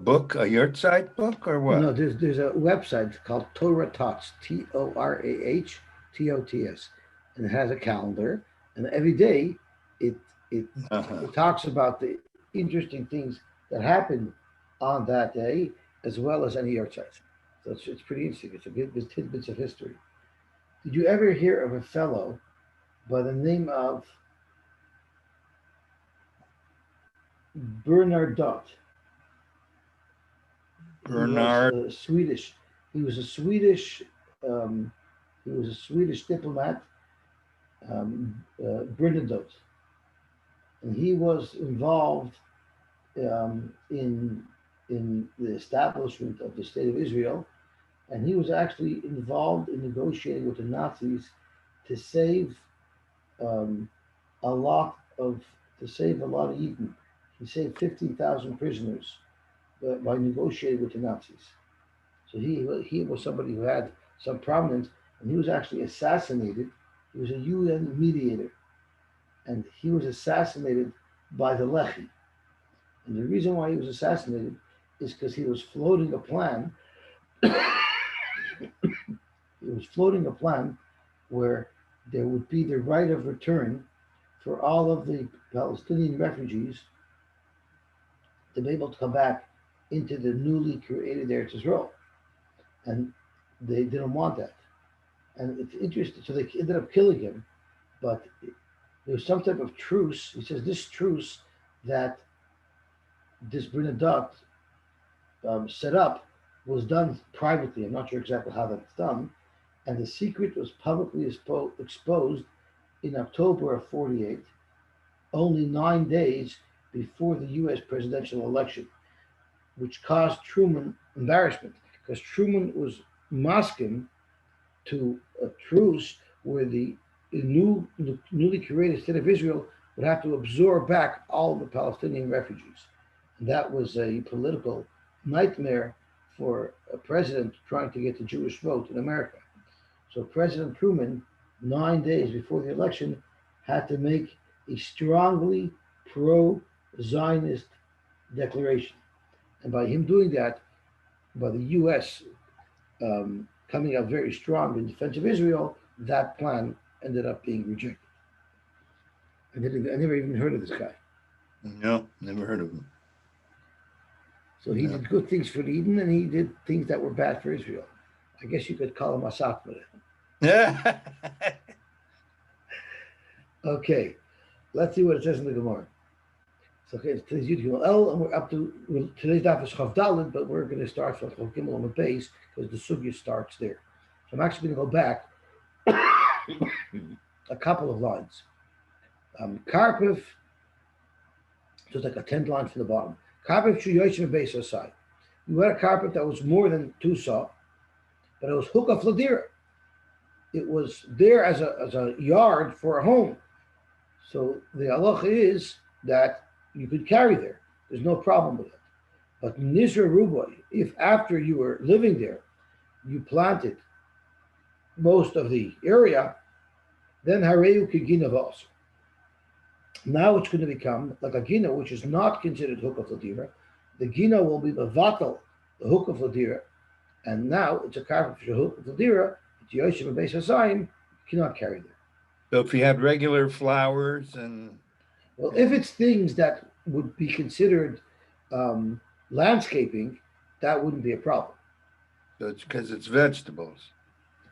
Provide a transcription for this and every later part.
book, a Yurtside book, or No, what? there's a website called Torah Tots, Torahtots, and it has a calendar, and every day it it Uh-huh. it talks about the interesting things that happened on that day, as well as any yahrzeit. So it's pretty interesting. It's a good tidbits of history. Did you ever hear of a fellow by the name of Bernard? He was Bernard. Swedish. He was a Swedish. Um, he was a Swedish diplomat, Bernadotte, and he was involved in the establishment of the state of Israel, and he was actually involved in negotiating with the Nazis to save um, a lot of a lot of Eden. He saved 15,000 prisoners by negotiating with the Nazis. So he was somebody who had some prominence, and he was actually assassinated. He was a UN mediator, and he was assassinated by the Lehi. And the reason why he was assassinated is because he was floating a plan. He was floating a plan where there would be the right of return for all of the Palestinian refugees to be able to come back into the newly created Eretz Israel, and they didn't want that. And it's interesting. So they ended up killing him, but there was some type of truce. He says this truce that this Bernadotte set up was done privately. I'm not sure exactly how that's done. And the secret was publicly exposed in October of 48, only 9 days before the US presidential election, which caused Truman embarrassment because Truman was masking to a truce where the newly created state of Israel would have to absorb back all of the Palestinian refugees. And that was a political nightmare for a president trying to get the Jewish vote in America. So President Truman, 9 days before the election, had to make a strongly pro Zionist declaration. And by him doing that, by the U.S. Coming out very strong in defense of Israel, that plan ended up being rejected. I never even heard of this guy. No, never heard of him. So he No. did good things for Eden, and he did things that were bad for Israel. I guess you could call him a Satmar. Yeah. Okay, let's see what it says in the Gemara. So okay, today's Yud Gimel El, and we're up to today's daf is Chav Daled, but we're going to start from Chav Gimel on the base because the sugya starts there. So I'm actually going to go back a couple of lines. Karpiv, so it's like a 10th line from the bottom. Karpiv shu yoshim base aside. You had a carpet that was more than two saw, but it was hookah fladira. It was there as a yard for a home. So the halacha is that you could carry there. There's no problem with it. But Nizra Ruboy, if after you were living there, you planted most of the area, then Hareu Kigina also. Now it's going to become like a Gina, which is not considered hookah fladira. The Gina will be the vatal, the hookah fladira, and now it's a carpet for hookah fladira. It's Yoshim and Beis Hasayim, you cannot carry there. So if you had regular flowers and Well, if and it's things that would be considered landscaping, that wouldn't be a problem. so it's because it's vegetables.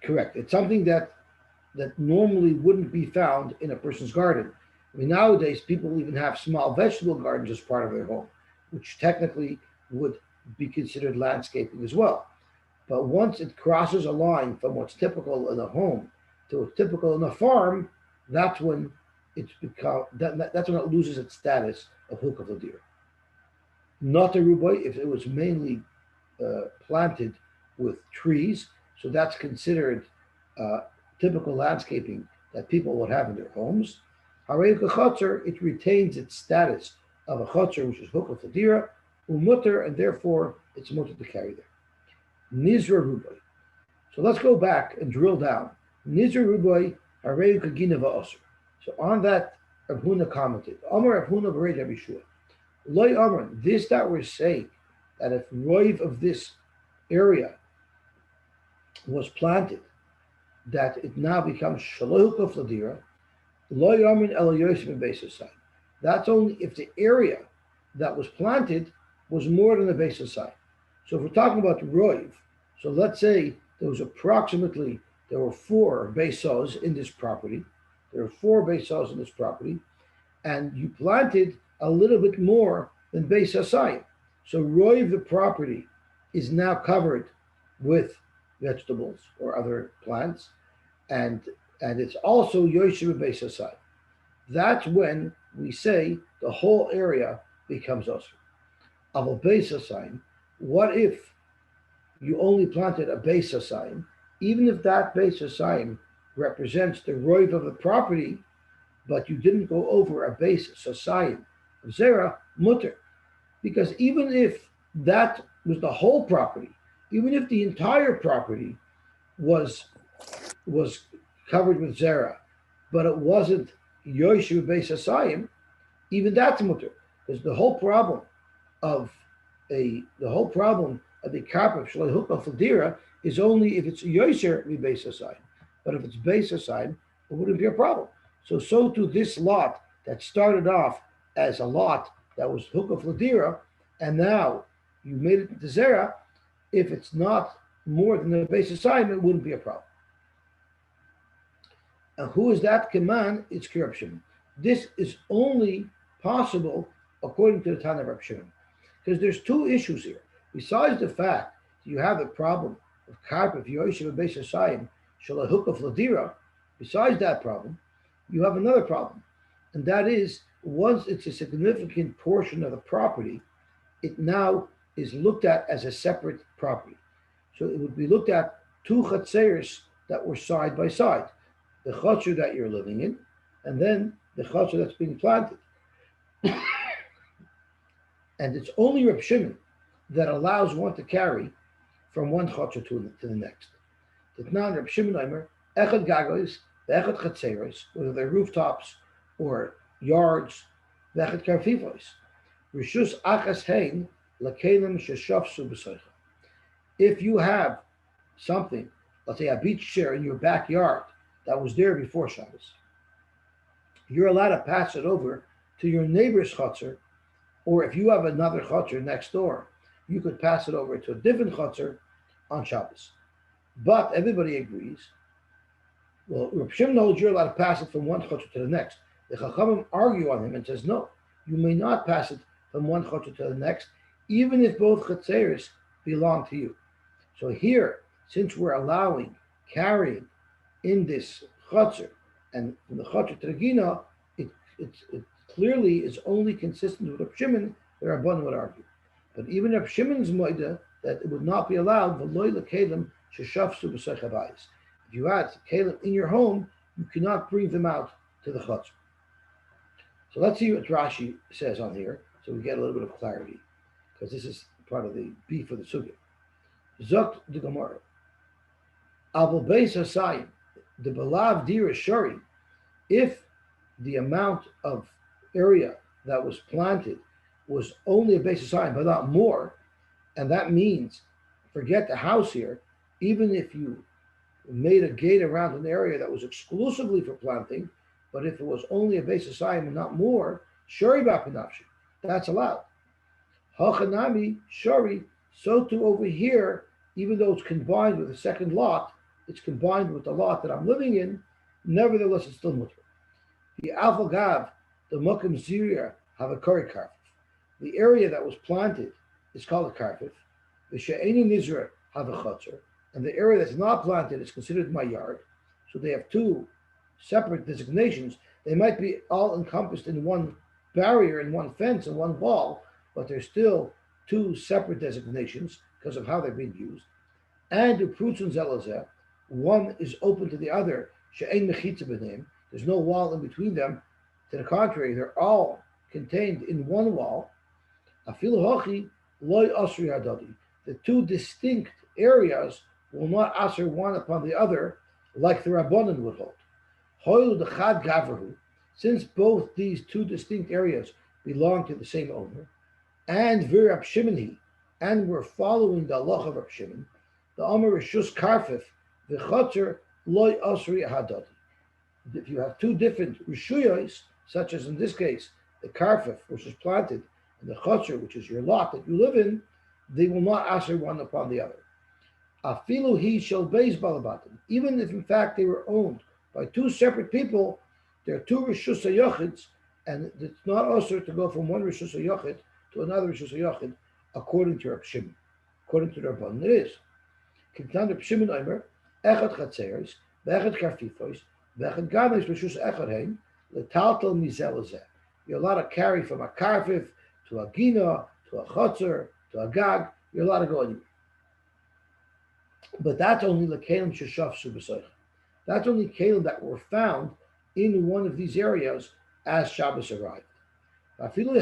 Correct. It's something that normally wouldn't be found in a person's garden. I mean, nowadays people even have small vegetable gardens as part of their home, which technically would be considered landscaping as well. But once it crosses a line from what's typical in a home to what's typical in a farm, that's when that's when it loses its status of hookah deer. Not a rubai if it was mainly planted with trees, so that's considered uh, typical landscaping that people would have in their homes. Harayuk chotzer, it retains its status of a chotzer, which is hookah fadira, umutter, and therefore it's mutter to carry there. Nizra rubai. So let's go back and drill down. Nizra rubai harayuk agina va'osr. So on that, Abhuna commented, Amar Abhuna b'rei Rabbi Shua. Loy Amar, this that we're saying that if roiv of this area was planted, that it now becomes shalohuka fladira, lo yamin el yosim basis sign. That's only if the area that was planted was more than a basis sign. So if we're talking about roiv, so let's say there were four besos in this property. There are four besos in this property, and you planted a little bit more than Beis Hasayim. So roiv the property is now covered with vegetables or other plants, and it's also Yosy Beis Hasayim. That's when we say the whole area becomes Osir. Aval Beis Hasayim, what if you only planted a Beis Hasayim, even if that Beis Hasayim represents the roiv of the property, but you didn't go over a Beis Hasayim of Zera, mutter. Because even if that was the whole property, even if the entire property was covered with Zera, but it wasn't Yoshu Beis Hasayim, even that's mutter. Because the whole problem of the carpet Shalehukah Fladira is only if it's Yosher Beis Hasayim. But if it's Beis Hasayim, it wouldn't be a problem. So to this lot that started off as a lot that was Hukah Fladira, and now you made it into Zera, if it's not more than the Beis Hasayim, it wouldn't be a problem. And who is that command? It's Reb Shimon. This is only possible according to the Tana of Reb Shimon. Because there's two issues here. Besides the fact that you have the problem of carpet Yosef Beis Hasayim Shalahukah Fladira, besides that problem, you have another problem. And that is, once it's a significant portion of the property, it now is looked at as a separate property. So it would be looked at two chatzeros that were side by side. The chatzer that you're living in, and then the chatzer that's being planted. And it's only Reb Shimon that allows one to carry from one chatzer to the next. T'tnan Reb Shimon Omer, echad gagos, echad chatzeros, whether they're rooftops or yards, echad karfifos. Rishus achas hein lakelim sheshafsu b'soicha. If you have something, let's say a beach chair in your backyard that was there before Shabbos, you're allowed to pass it over to your neighbor's chutzner, or if you have another chutzner next door, you could pass it over to a different chutzner on Shabbos. But everybody agrees. Well, Reb Shimon holds you're allowed to pass it from one chutzner to the next. The Chachamim argue on him and says, no, you may not pass it from one chutzner to the next, even if both chatzeros belong to you. So here, since we're allowing carrying in this chutzner, and from the chutzner to the gina, it clearly is only consistent with Reb Shimon. The Rabbanan would argue, but even Reb Shimon's moida that it would not be allowed. V'loy lekelim sheshafsu b'soich habayis. If you had kelim in your home, you cannot bring them out to the chutzner. So let's see what Rashi says on here, so we get a little bit of clarity, because this is part of the beef of the sugya. Zokt the Gemara. Avol beis hasayim, the belav dira shari, if the amount of area that was planted was only a beis hasayim, but not more, and that means, forget the house here, even if you made a gate around an area that was exclusively for planting, but if it was only a beis hasayim and not more, shari b'apinavshi, that's allowed. Hachanami shari, so too over here, even though it's combined with a second lot, it's combined with the lot that I'm living in, nevertheless it's still mutter. The alpha gav, the mukim ziria, have a kari karfif. The area that was planted is called a karfif. The she'eni nizra have a chutzner, and the area that's not planted is considered my yard. So they have two separate designations. They might be all encompassed in one barrier, in one fence, and one wall, but there's still two separate designations because of how they're being used. And the prutzun zelazeh, one is open to the other. She'ein mechitza b'neim. There's no wall in between them. To the contrary, they're all contained in one wall. Afilu hochi loy asri hadadi. The two distinct areas will not asr one upon the other, like the Rabbanan would hold. Hoilu dechad gavrahu. Since both these two distinct areas belong to the same owner, and vir Reb Shimon, and we're following the Allah of Reb Shimon, the Amar Rishus Karfif, the Chotzer Loy Osri Hadadi. If you have two different Rishuyos, such as in this case, the Karfif, which is planted, and the Chotzer, which is your lot that you live in, they will not answer one upon the other. Afilu he shall base balabatim. Even if in fact they were owned by two separate people, they're two Rishus HaYochids, and it's not also to go from one Rishus HaYochid to another Rishus HaYochid, according to Reb Shimon. According to the Rabban, it is. Kintan Reb Shimon Omer, Echad Chatzeres, V'echad Karfifos, V'echad Games Rishus Echad Hein, L'taltal Mizel Hazeh. You're allowed to carry from a Karfif to a Gina, to a Chotzer, to a Gag. You're allowed to go anywhere. But that's only the Kalim Sheshav Subasoich. That's only Kalim that were found in one of these areas as Shabbos arrived. Even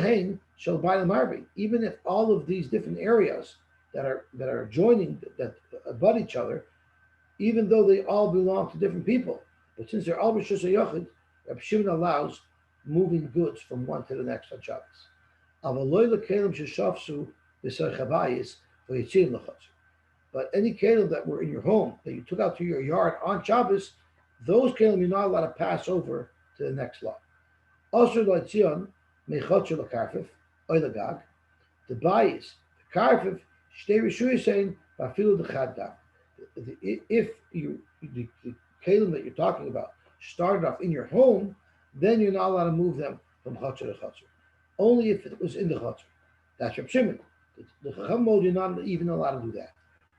if all of these different areas that are adjoining, that abut each other, even though they all belong to different people, but since they're all Rishus HaYochid, Reb Shimon allows moving goods from one to the next on Shabbos. But any kelim that were in your home that you took out to your yard on Shabbos, those kelim you're not allowed to pass over to the next lot. Also, Loitzion mechotzer lekarfif oilagag, the bayis the karfif shtei rishuy saying bafilu dechad gag. If the kelim that you're talking about started off in your home, then you're not allowed to move them from chotzer to chotzer. Only if it was in the chotzer. That's Reb Shimon. The Chacham mode, you're not even allowed to do that.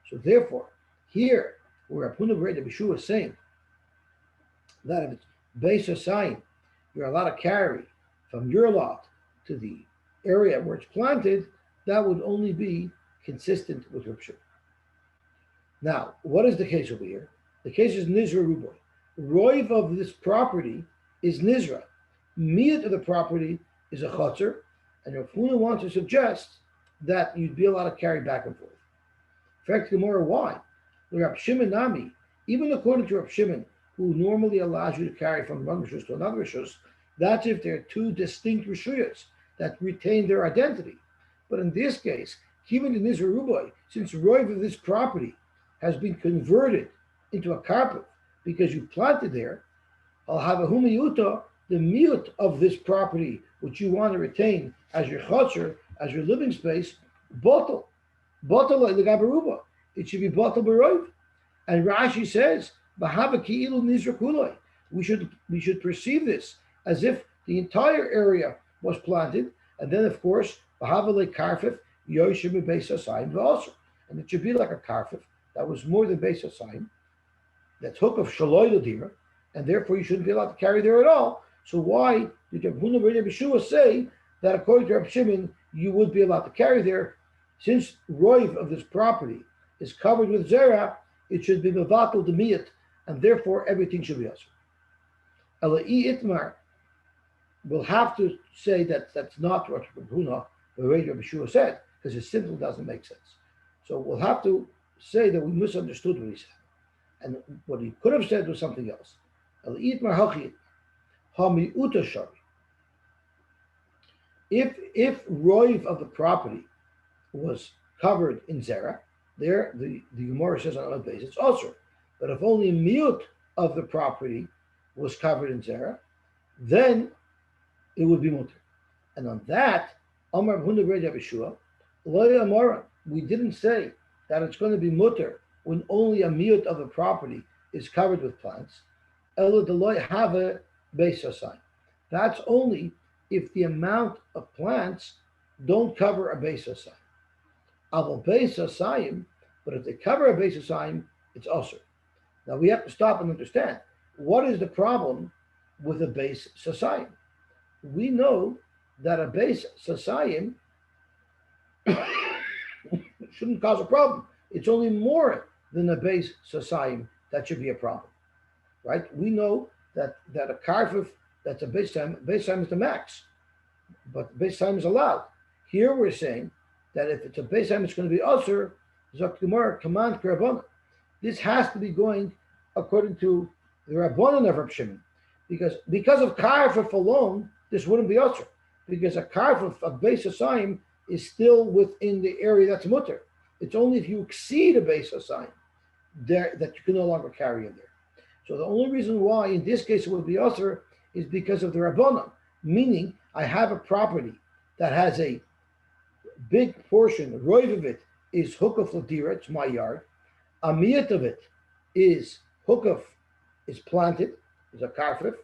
So therefore, here, where Apuna Bereda B'Shu is saying that if it's base or sign, you're allowed to carry from your lot to the area where it's planted, that would only be consistent with Reb Shimon. Now, what is the case over here? The case is Nizra Ruboy. Roiv of this property is Nizra. Miyat of the property is a chotzer, and Reb Huna wants to suggest that you'd be allowed to carry back and forth. In fact, Gemara, why? The Reb Shimon Nami, even according to Reb Shimon, who normally allows you to carry from one rishus to another rishus, that's if they're two distinct rishuyas that retain their identity. But in this case, even in Nizra Ruboy, since roiv of this property has been converted into a carpet because you planted there, I'll have a humiyuta, the miyut of this property, which you want to retain as your chotzer, as your living space, bottle. Bottle like the gabaruba. It should be bottle barov. And Rashi says, "Bahava ki'ilu nizra kuloi." We should perceive this as if the entire area was planted, and then of course, bahava le karfif yoshim beis hasayim v'asur, and it should be like a karfif that was more than beis hasayim, that's hook of shaloi l'dira, and therefore you shouldn't be allowed to carry there at all. So why did Reb Huna ben Yeshua say that according to Reb Shimon you would be allowed to carry there? Since roiv of this property is covered with zera, it should be mevatel demiyat, and therefore everything should be asur. Elai itmar will have to say that that's not what Reb Huna ben Yeshua said, because it simply doesn't make sense. So we'll have to say that we misunderstood what he said, and what he could have said was something else. Elai itmar hachi hamiuta shari. If roiv of the property was covered in zera, there the Gemara says on a basis it's also. But if only miut of the property was covered in zera, then it would be mutter. And on that, Amar Huna Bereda B'Shua, Lo Amara, we didn't say that it's going to be mutter when only a miut of the property is covered with plants. Elo deloy have a beis hasayim. That's only if the amount of plants don't cover a beis hasayim. Aval beis hasayim, but if they cover a beis hasayim, it's also. Now we have to stop and understand what is the problem with a beis hasayim. We know that a beis hasayim shouldn't cause a problem. It's only more than a beis hasayim that should be a problem, right? We know that a karfif that's a beis hasayim is the max, but beis hasayim is allowed. Here we're saying that if it's a beis hasayim, it's going to be usher. Zok Gemara, command Rabbanan. This has to be going according to the Rabbanan of Reb Shimon, because of karfif alone, this wouldn't be usher, because a karfif of beis hasayim is still within the area that's mutter. It's only if you exceed a base sign there that you can no longer carry in there. So the only reason why in this case it would be usher is because of the rabbanon, meaning I have a property that has a big portion, the roiv of it is hukaf ladira, it's my yard. A miyat of it is hukaf, is planted, is a karfif,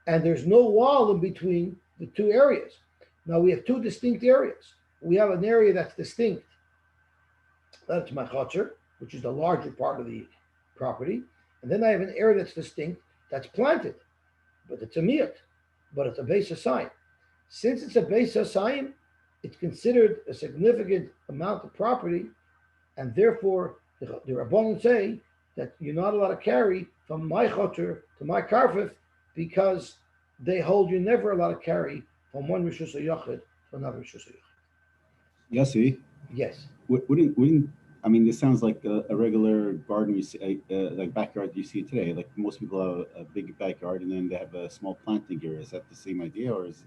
and there's no wall in between the two areas. Now we have two distinct areas. We have an area that's distinct. That's my chotzer, which is the larger part of the property. And then I have an area that's distinct, that's planted, but it's a miyat, but it's a base sign. Since it's a base sign, it's considered a significant amount of property, and therefore the Rabbanon say that you're not allowed to carry from my chotzer to my karfif because they hold you're never allowed to carry from one rishus hayachid to another rishus hayachid. Yosy, Yes. wouldn't I mean, this sounds like a regular garden you see, like backyard you see today. Like most people have a big backyard and then they have a small planting area. Is that the same idea, or is?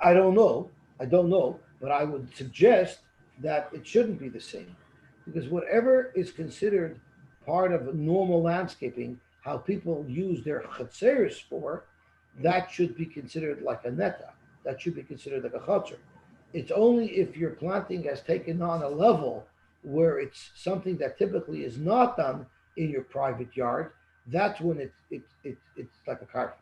I don't know. I don't know, but I would suggest that it shouldn't be the same, because whatever is considered part of normal landscaping, how people use their chatzeris for, that should be considered like a neta. That should be considered like a chatzer. It's only if your planting has taken on a level where it's something that typically is not done in your private yard, that's when it's like a carpet.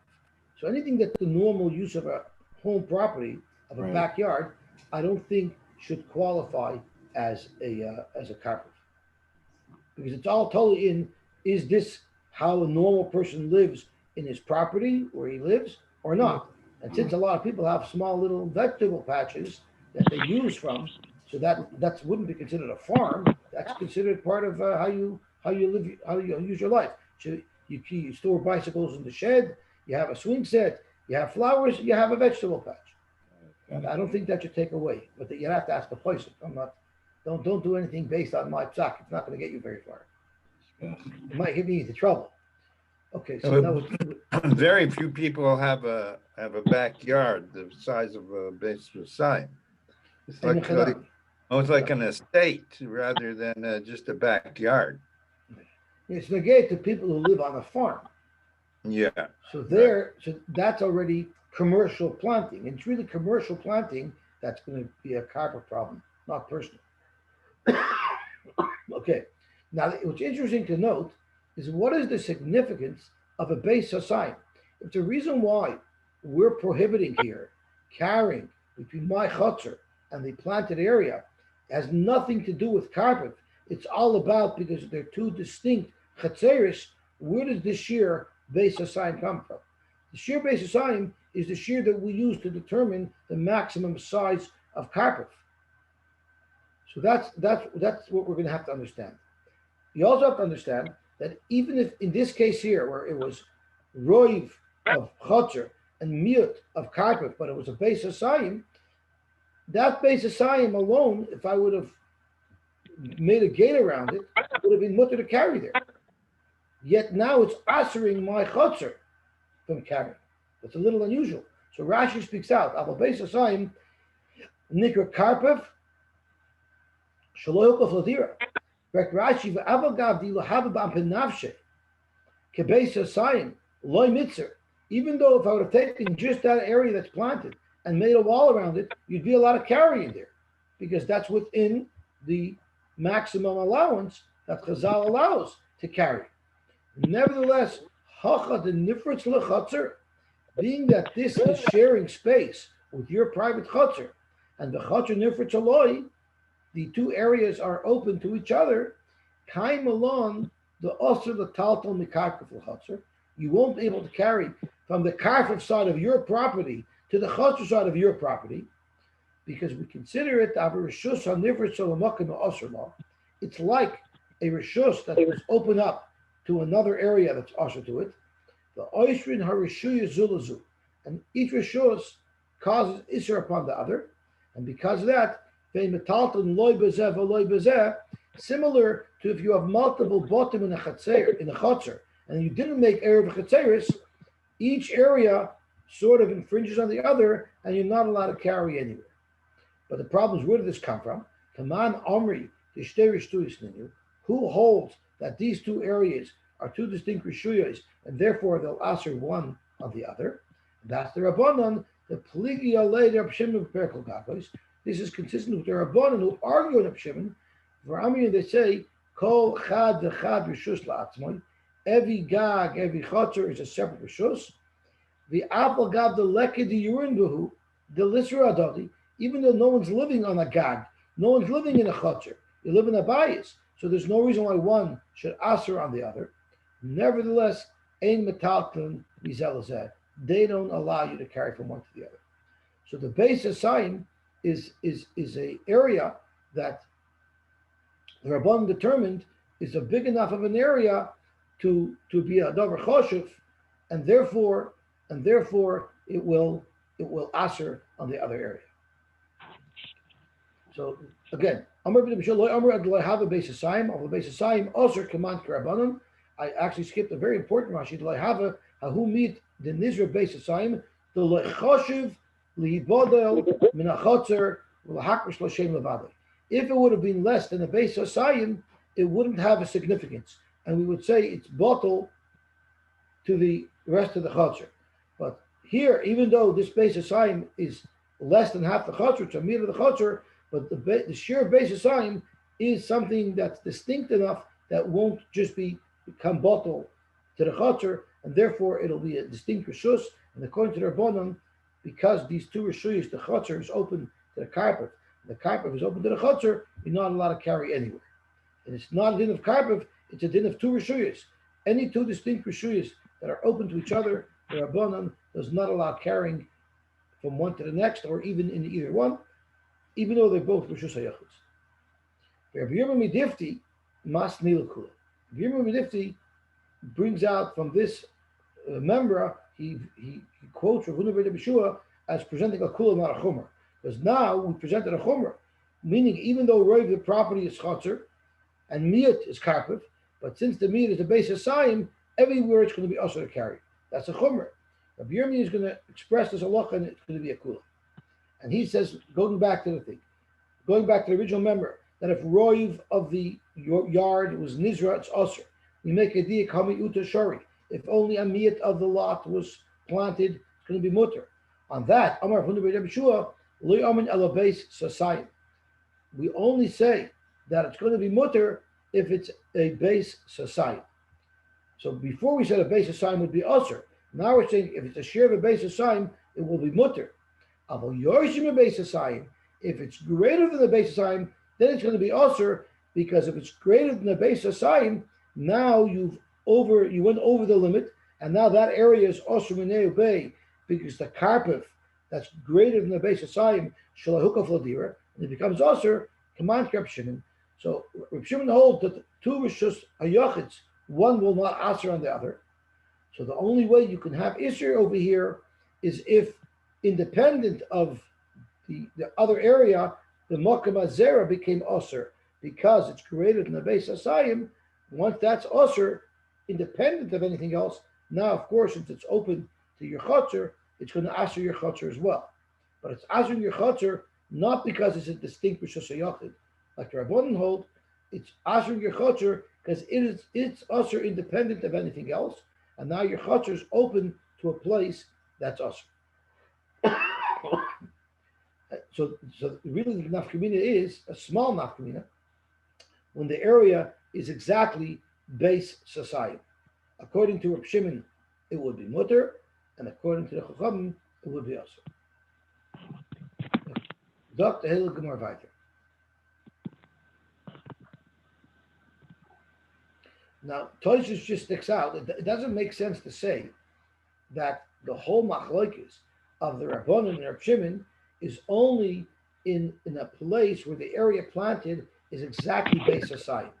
So anything that's the normal use of a home property, of a Right. backyard, I don't think should qualify as a carpet, because it's all totally in. Is this how a normal person lives in his property where he lives, or not? And since a lot of people have small little vegetable patches that they use from, so that wouldn't be considered a farm. That's considered part of how you live, how you use your life. So you store bicycles in the shed. You have a swing set. You have flowers. You have a vegetable patch. Got it. I don't think that should take away, but you have to ask the place. I'm not. Don't do anything based on my psak. It's not going to get you very far. Yeah. It might get me into trouble. Okay, so that was Very few people have a backyard the size of a base sign. It's in like Hanan. almost like an estate rather than just a backyard. It's negate to people who live on a farm. Yeah. So so that's already commercial planting. It's really commercial planting that's going to be a carpet problem, not personal. Okay. Now, what's interesting to note is what is the significance of a base sign? If the reason why we're prohibiting here carrying between my chutzner and the planted area has nothing to do with carpet. It's all about, because they're two distinct chatzeris, where does the shear base sign come from? The shear base sign is the shear that we use to determine the maximum size of carpet. So that's what we're going to have to understand. You also have to understand that even if in this case here, where it was roiv of chotzer and miut of carpet, but it was a base asayim, that base asayim alone, if I would have made a gate around it, would have been mutter to carry there. Yet now it's answering my chotzer from carrying. That's a little unusual. So Rashi speaks out. Abba base asayim nikra karpev shaloy hukaf ladira. Rashi v'avagav di lahava b'am penavshe kebeis asayim loy mitzer. Even though if I would have taken just that area that's planted and made a wall around it, you'd be allowed to carry in there, because that's within the maximum allowance that Chazal allows to carry. Nevertheless, hacha the nifritz lechatzer, being that this is sharing space with your private chutzer, and the chutzer nifritz aloi, the two areas are open to each other. Kaim alon the osir the taltal mikarkef lechatzer. You won't be able to carry from the karfif side of your property to the chutzer side of your property, because we consider it a rishus hanifritz alamakim osir law. It's like a rishus that was open up to another area that's osir to it. The oishrin harishuya zulazu, and each rishus causes isser upon the other, and because of that, they metalton loy bezeh v'loy bezeh, similar to if you have multiple bottom in a chutzer, and you didn't make erev chatzeris, each area sort of infringes on the other, and you're not allowed to carry anywhere. But the problem is, where did this come from? Kaman Omri, the Ninu, who holds that these two areas are two distinct Rishuyas, and therefore they'll answer one on the other. That's the Rabbanon, the Pligia later of Shimon Perkel Gagos. This is consistent with the Rabbanon who argue on Shimon. For Amiyan, they say, Kol Chad V'Chad Rishus La'atzmoi. Every Gag, every Chotzer is a separate Rishus. The apple gab the leke the urine buhu, the lisra adoti, even though no one's living on a gag, no one's living in a chotzer, you live in a bias, so there's no reason why one should aser on the other. Nevertheless, ein metalton mizelazeh, they don't allow you to carry from one to the other. So the base of sign is a area that the Rabban determined is a big enough of an area to be a davar choshev, and therefore it will aser on the other area. So again, have a base of Saim, of the base of Saim, also command Karabanan. I actually skipped a very important Rashi. Have a who meet the Nizra base of Saim, the Lechoshiv, Lihibodel, Minachotzer, Lahakrish Lashem Levade. If it would have been less than the base of Saim, it wouldn't have a significance. And we would say it's bottle to the rest of the Chotzer. But here, even though this base of Saim is less than half the Chotzer, it's a meter of the Chotzer, but the sheer base of Saim is something that's distinct enough that won't just become bottle to the Chotzer, and therefore it'll be a distinct Rishus. And according to the Rabbanon, because these two Rishuyas, the Chotzer is open to the Karpav, and the Karpav is open to the Chotzer, you're not allowed to carry anywhere. And it's not a din of Karpav, it's a din of two Rishuyas. Any two distinct Rishuyas that are open to each other, the Rabbanon does not allow carrying from one to the next, or even in either one, even though they're both Rishus HaYachus. Rabbi Yirmiyah Midifti, Mas Nilakula. Rabbi Yirmiyah Midifti brings out from this memra, he quotes Rav Huna ben Yeshua as presenting a kula, not a chumrah. Because now we presented a chumrah, meaning even though Rav, the property is chotzer, and miyat is karpiv, but since the miyat is the base of sayim, everywhere it's going to be also to carry. That's a chumrah. Rabbi Yirmiyah is going to express this halacha, and it's going to be a kula. And he says, going back to the original member, that if roiv of the yard was nizra, it's usher. We make a dia kami uta shari. If only a miyat of the lot was planted, it's going to be mutter. On that, Amar Huna ben Yeshua, lo yamin elabes sasayim. We only say that it's going to be mutter if it's a base sasayim. So before we said a base sasayim would be usher. Now we're saying if it's a share of a base sasayim, it will be mutter. If it's greater than the base of Saim, then it's going to be usher, because if it's greater than the base of Saim, now you went over the limit, and now that area is usher mineu bay, because the karpiv that's greater than the base of Saim shalahuka fladira, and it becomes usher. Command Reb Shimon. So Reb Shimon holds that the two rishus hayochits, one will not usher on the other. So the only way you can have isser over here is if, independent of the other area, the Mokum Azera became Osir because it's greater than the base Asayim. Once that's Osir, independent of anything else, now, of course, since it's open to your Chotzer, it's going to Asir your Chotzer as well. But it's Asir your Chotzer not because it's a distinct Rishus HaYachid, like the Rabbanon hold, it's Asir your Chotzer because it's Osir independent of anything else, and now your Chotzer is open to a place that's Osir. So really the nafkamina is a small nafkamina when the area is exactly base society. According to Reb Shimon, it would be mutter, and according to the Chachamim, it would be also. Dr. Hillel Gemar weiter. Now, Toshis just sticks out. It doesn't make sense to say that the whole machlokes of the Rabbanon and Reb Shimon is only in a place where the area planted is exactly base aside,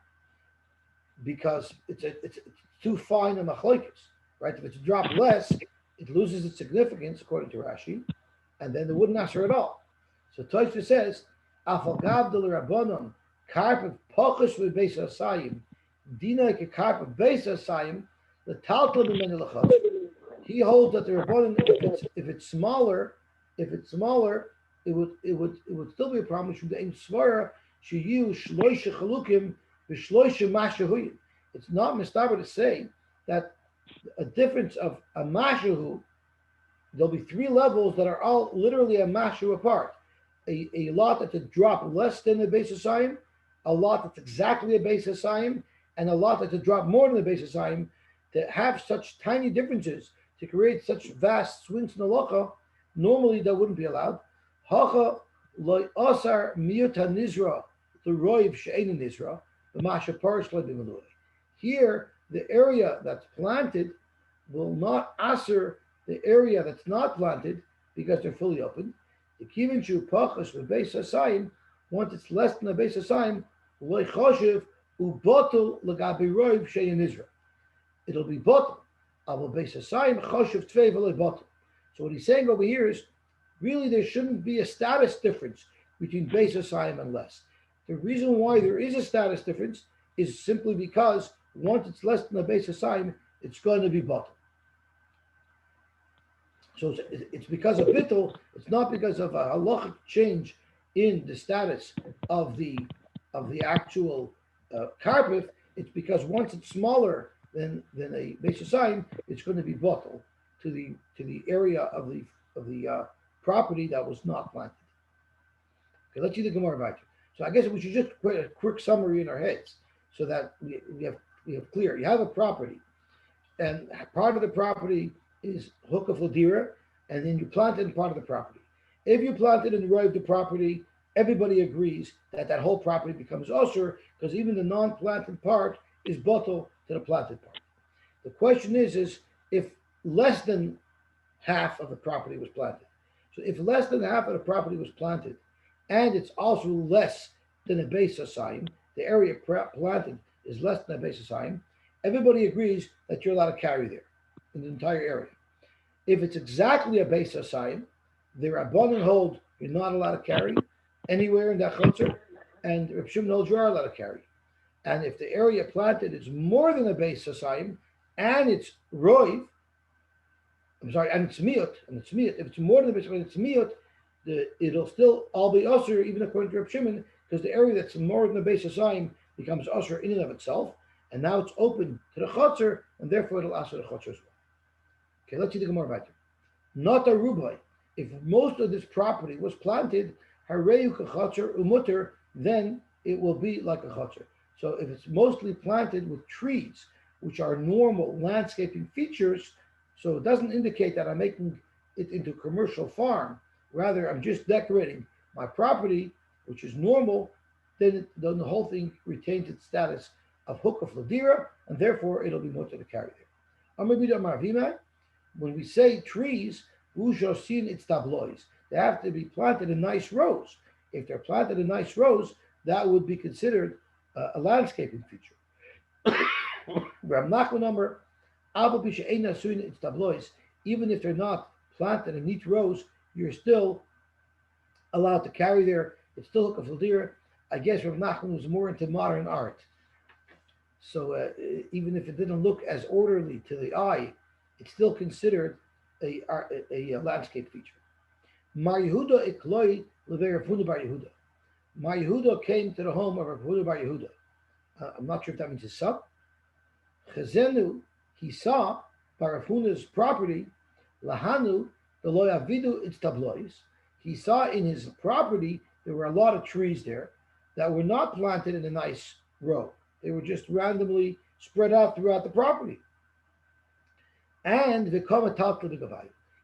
because it's too fine a machlokes, right? If it's dropped less, it loses its significance according to Rashi, and then it wouldn't answer at all. So Tosha says, "Afagav del Rabbanon karp pochus with base asayim, dina ke karp base asayim, the taltal b'men lechad." He holds that the Rabbanon, if it's smaller, it would still be a problem. Should the svara shiyu shloisha chalukim v'shloisha mashahuyin. It's not mistaber to say that a difference of a mashahu, there'll be three levels that are all literally a mashu apart. A lot that's a drop less than the base of Siyam, a lot that's exactly a base of Siyam, and a lot that's a drop more than the base of Siyam. To have such tiny differences, to create such vast swings in the locha, normally that wouldn't be allowed. Hacha loy asar miyuta nizra, the roiv she'ein nizra, the masha parish lebimalui. Here, the area that's planted will not answer the area that's not planted because they're fully open. The kivin shu pachas bebeis hasayim, once it's less than the base hasayim, loy choshev ubotul legabi roiv she'ein Israel. It'll be bottle. Avo beis hasayim choshev tvei v'loy bottle. So what he's saying over here is, really there shouldn't be a status difference between beis hasayim and less. The reason why there is a status difference is simply because once it's less than the beis hasayim, it's going to be bottle. So it's because of bittul. It's not because of a halachic change in the status of the actual carpet. It's because once it's smaller than a beis hasayim, it's going to be bottle to the area of the property that was not planted. Okay, let's see the Gemara back. So I guess we should just put a quick summary in our heads so that we have clear. You have a property, and part of the property is hukaf ladira, and then you plant it in part of the property. If you plant it in the row of the property, everybody agrees that that whole property becomes osher because even the non-planted part is bottle to the planted part. The question is if less than half of the property was planted. So if less than half of the property was planted, and it's also less than a beis hasayim, the area planted is less than a beis hasayim, everybody agrees that you're allowed to carry there in the entire area. If it's exactly a beis hasayim, the Rabbanan hold you're not allowed to carry anywhere in that chotzer, and Reb Shimon holds you are allowed to carry. And if the area planted is more than a beis hasayim, and it's roiv, and it's miyut, if it's more than a beis hasayim, it's miyut, it'll still all be usher, even according to Reb Shimon, because the area that's more than a beis hasayim becomes usher in and of itself, and now it's open to the chotzer, and therefore it'll usher the chotzer as well. Okay, let's see the Gemara back. Not a rubai. If most of this property was planted, hareu kachotzer umuter, then it will be like a chotzer. So if it's mostly planted with trees, which are normal landscaping features, so it doesn't indicate that I'm making it into a commercial farm. Rather, I'm just decorating my property, which is normal, then the whole thing retains its status of hukaf ladira, and therefore it'll be mutter to carry there. When we say trees, ujosin it's tablois. They have to be planted in nice rows. If they're planted in nice rows, that would be considered a landscaping feature. Rav Nachman number, it's tablois. Even if they're not planted in neat rows, you're still allowed to carry there. It's still hukaf ladira. I guess Rav Nachman was more into modern art. So even if it didn't look as orderly to the eye, it's still considered a landscape feature. Mar Yehuda ikloi levei Rav Huna bar Yehuda. Mar Yehuda came to the home of Rav Huna bar Yehuda. I'm not sure if that means his son. Chazenu, he saw by Rav Huna's property, lahanu the lo yavidu its tablois. He saw in his property there were a lot of trees there that were not planted in a nice row. They were just randomly spread out throughout the property. And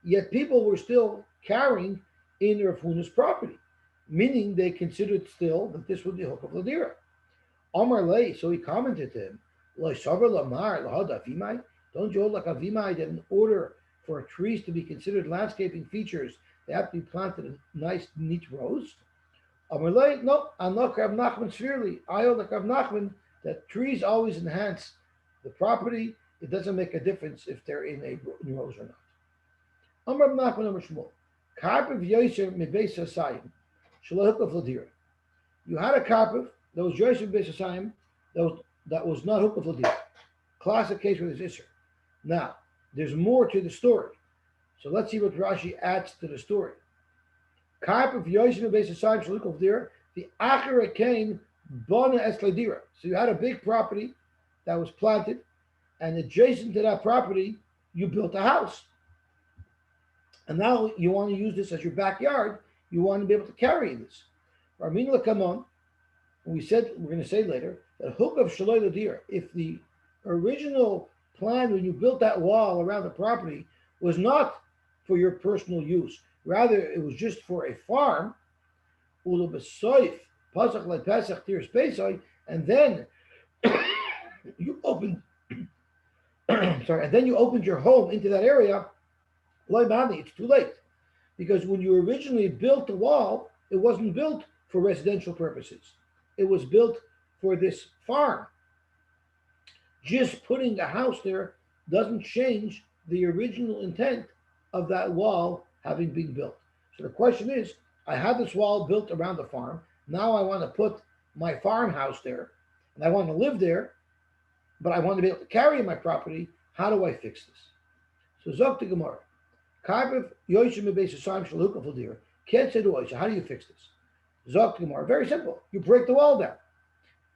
yet people were still carrying in Rav Huna's property, meaning they considered still that this would be hukaf ladira. Omar lei, so he commented to him, don't you hold like avimai that in order for trees to be considered landscaping features, they have to be planted in nice, neat rows? Omar lei, no, I'm not Rav Nachman severely. I hold like Rav Nachman that trees always enhance the property. It doesn't make a difference if they're in rows or not. Amar Nachman Amar Shmuel, carpet Yosy mebeis hasayim, shelo hukaf ladira. You had a carpet that was Yosy mebeis hasayim that was not hukaf ladira. Classic case where there's isser. Now there's more to the story, so let's see what Rashi adds to the story. Carp of Yosy based aside Shalik of there, the Achara came Bona Esladira. So you had a big property that was planted, and adjacent to that property, you built a house. And now you want to use this as your backyard. You want to be able to carry this. Ramin Lakamon, we said we're going to say later that hook of Shaloi Ladir, if the original plan when you built that wall around the property was not for your personal use, rather it was just for a farm, and then you opened sorry, and then you opened your home into that area, it's too late. Because when you originally built the wall, it wasn't built for residential purposes. It was built for this farm. Just putting a house there doesn't change the original intent of that wall having been built. So the question is, I had this wall built around the farm. Now I want to put my farmhouse there, and I want to live there, but I want to be able to carry my property. How do I fix this? So Zok to Gemara. Karbev Yoshim Beis Saim Shalukah Fuldir. Can't say to Oisha, how do you fix this? Zok to Gemara. Very simple. You break the wall down.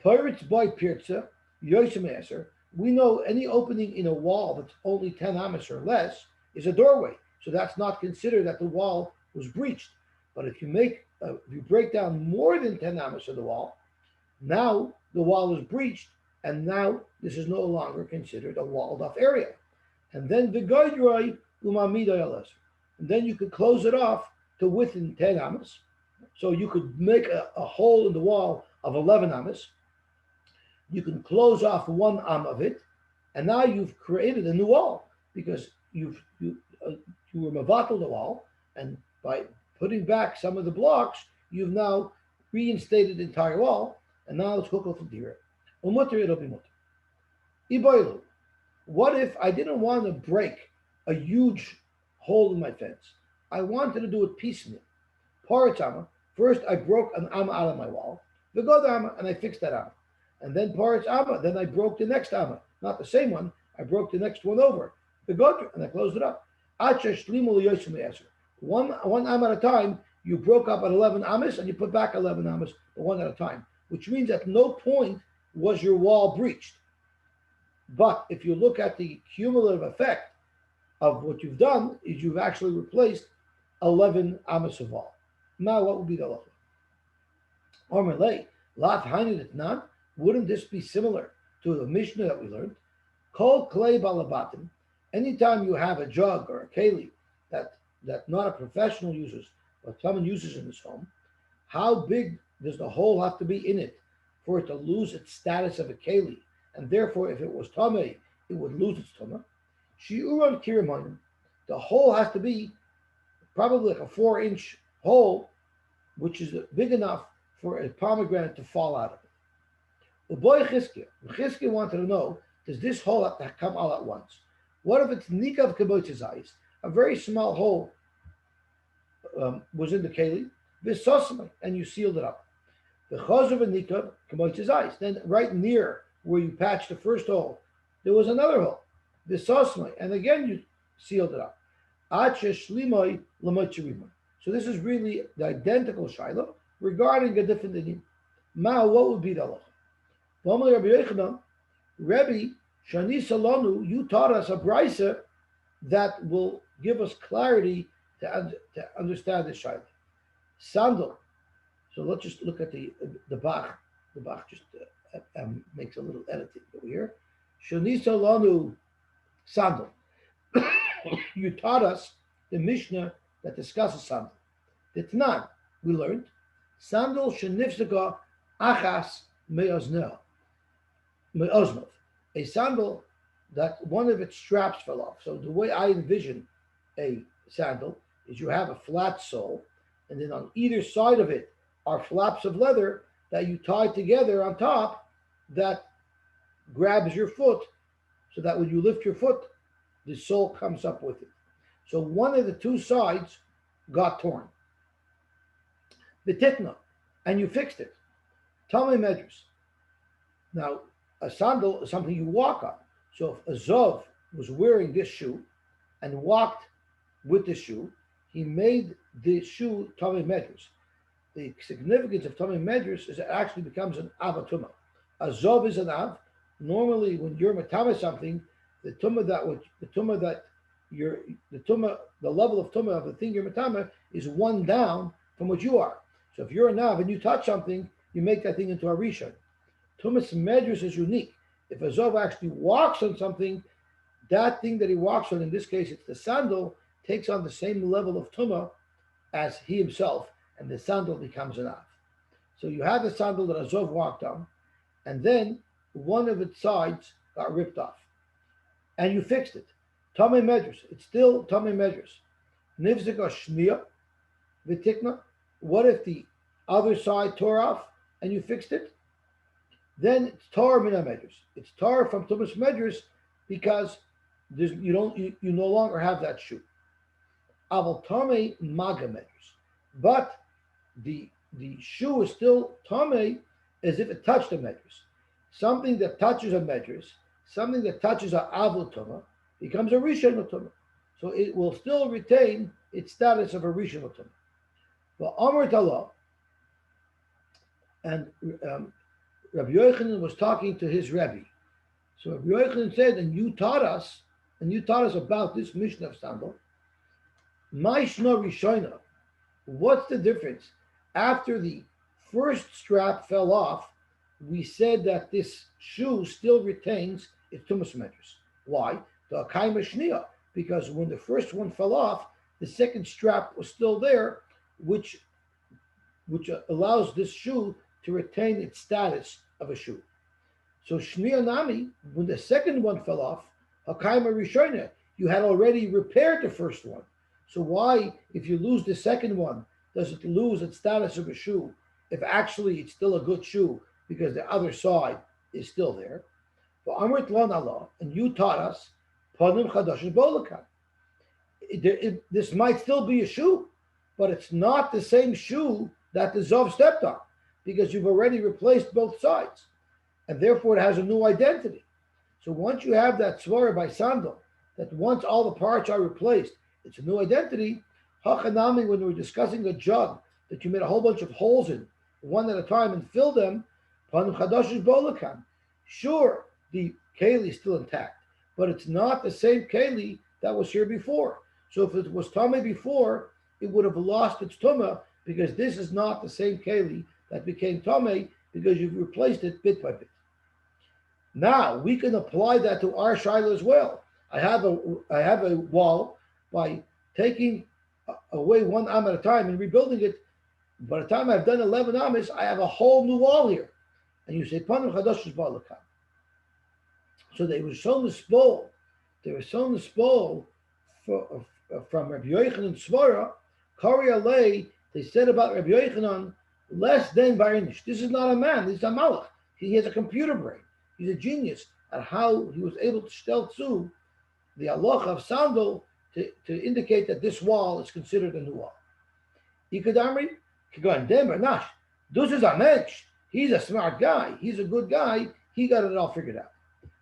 Pirates by Pirza, Yoshim Aser. We know any opening in a wall that's only 10 amas or less is a doorway. So that's not considered that the wall was breached. But if you break down more than 10 amas of the wall, now the wall is breached, and now this is no longer considered a walled off area. And then the goydroi umamidoy. And then you could close it off to within 10 amas. So you could make a hole in the wall of 11 amas. You can close off one am of it, and now you've created a new wall because you were mavatal the wall, and by putting back some of the blocks, you've now reinstated the entire wall, and now it's hukal from here. Umutter it'll be mutter. Iboilu. What if I didn't want to break a huge hole in my fence? I wanted to do it piecemeal. Paratama. First, I broke an amma out of my wall. The god amma, and I fixed that amma. And then Parat's amma. Then I broke the next amma. Not the same one. I broke the next one over. The god, and I closed it up. One amma at a time, you broke up at 11 amas and you put back 11 amas, one at a time, which means at no point was your wall breached. But if you look at the cumulative effect of what you've done, is you've actually replaced 11 amas of wall. Now, what would be the halacha? Ormelei, lat hainu. Wouldn't this be similar to the Mishnah that we learned? Kol klei balabatim. Anytime you have a jug or a keli that not a professional uses, but someone uses in his home, how big does the hole have to be in it for it to lose its status of a keli? And therefore, if it was tamei, it would lose its tamah. Shiuron kiramonim. The hole has to be probably like a 4-inch hole, which is big enough for a pomegranate to fall out of it. The boy Chizkiah wanted to know, does this hole have to come all at once? What if it's nikav kibotz's eyes? A very small hole was in the keli, visosmai, and you sealed it up. The chazor of nikav kibotz's eyes. Then right near where you patched the first hole, there was another hole, visosmai, and again you sealed it up. Ache shlimai l'motzirima. So this is really the identical shaila regarding a different dinim. Ma, what would be the halacha? Rebbe, Shani Salonu, you taught us a brisa that will give us clarity to understand this shaila. Sandal. So let's just look at the Bach. The Bach just makes a little editing over here. Shani Salonu, sandal. You taught us the Mishnah that discusses sandal. The Tanan, we learned, sandal shenifsaka achas me'oznel. A sandal that one of its straps fell off. So the way I envision a sandal is you have a flat sole, and then on either side of it are flaps of leather that you tie together on top that grabs your foot, so that when you lift your foot, the sole comes up with it. So one of the two sides got torn. The titna, and you fixed it. Talmei Medrash. Now, a sandal is something you walk on. So if a Zov was wearing this shoe and walked with the shoe, he made the shoe Tommy measures. The significance of Tommy measures is it actually becomes an avatuma. A zov is an av. Normally, when you're matama something, the tumah that you're the tumah, the level of tumah of the thing you're matama is one down from what you are. So if you're a nav and you touch something, you make that thing into a rishon. Tumas measures is unique. If a zov actually walks on something, that thing that he walks on, in this case it's the sandal, takes on the same level of tumah as he himself, and the sandal becomes an av. So you have the sandal that Azov walked on, and then one of its sides got ripped off, and you fixed it. Tomei measures. It's still Tomei measures. Nivzika shnia v'tikna. What if the other side tore off and you fixed it? Then it's tar mina measures. It's tar from Tumas measures because you no longer have that shoe. Aval Tomei maga measures, but the shoe is still Tomei as if it touched the measures. Something that touches a measures, something that touches a avul tuma becomes a rishon tuma. So it will still retain its status of a rishon tuma. But Amr Tala and Rabbi Yochanan was talking to his Rebbe. So Rabbi Yochanan said, and you taught us about this Mishnah of Sandal. Maishna Rishona. What's the difference? After the first strap fell off, we said that this shoe still retains its tumas measures. Why? The akaima shnia, because when the first one fell off, the second strap was still there, which allows this shoe to retain its status of a shoe. So shnia nami, when the second one fell off, akaima rishona, you had already repaired the first one. So why, if you lose the second one, does it lose its status of a shoe if actually it's still a good shoe because the other side is still there? But Amrit Lon Allah, and you taught us, Panim Chadash Bolakan. This might still be a shoe, but it's not the same shoe that the Zov stepped on because you've already replaced both sides. And therefore it has a new identity. So once you have that svara by sandal, that once all the parts are replaced, it's a new identity. Hachanami, when we were discussing a jug that you made a whole bunch of holes in, one at a time, and filled them, Panim Chadash Bolakan. Sure, the keli is still intact, but it's not the same keli that was here before. So if it was Tameh before, it would have lost its Tumah because this is not the same keli that became Tameh because you've replaced it bit by bit. Now we can apply that to our Shiloh as well. I have a wall by taking away one am at a time and rebuilding it. By the time I've done 11 amas, I have a whole new wall here. And you say, Panim Chadash Balakan. So they were shown the spoil. They were shown the spoil from Rabbi Yochanan Svara. Kari Alei, they said about Rabbi Yochanan, less than Barinish. This is not a man, this is a malach. He has a computer brain. He's a genius at how he was able to stel to the halacha of sandal to indicate that this wall is considered a new wall. Ikadamri, Kigan Denver, Nash. This is a mensch. He's a smart guy. He's a good guy. He got it all figured out.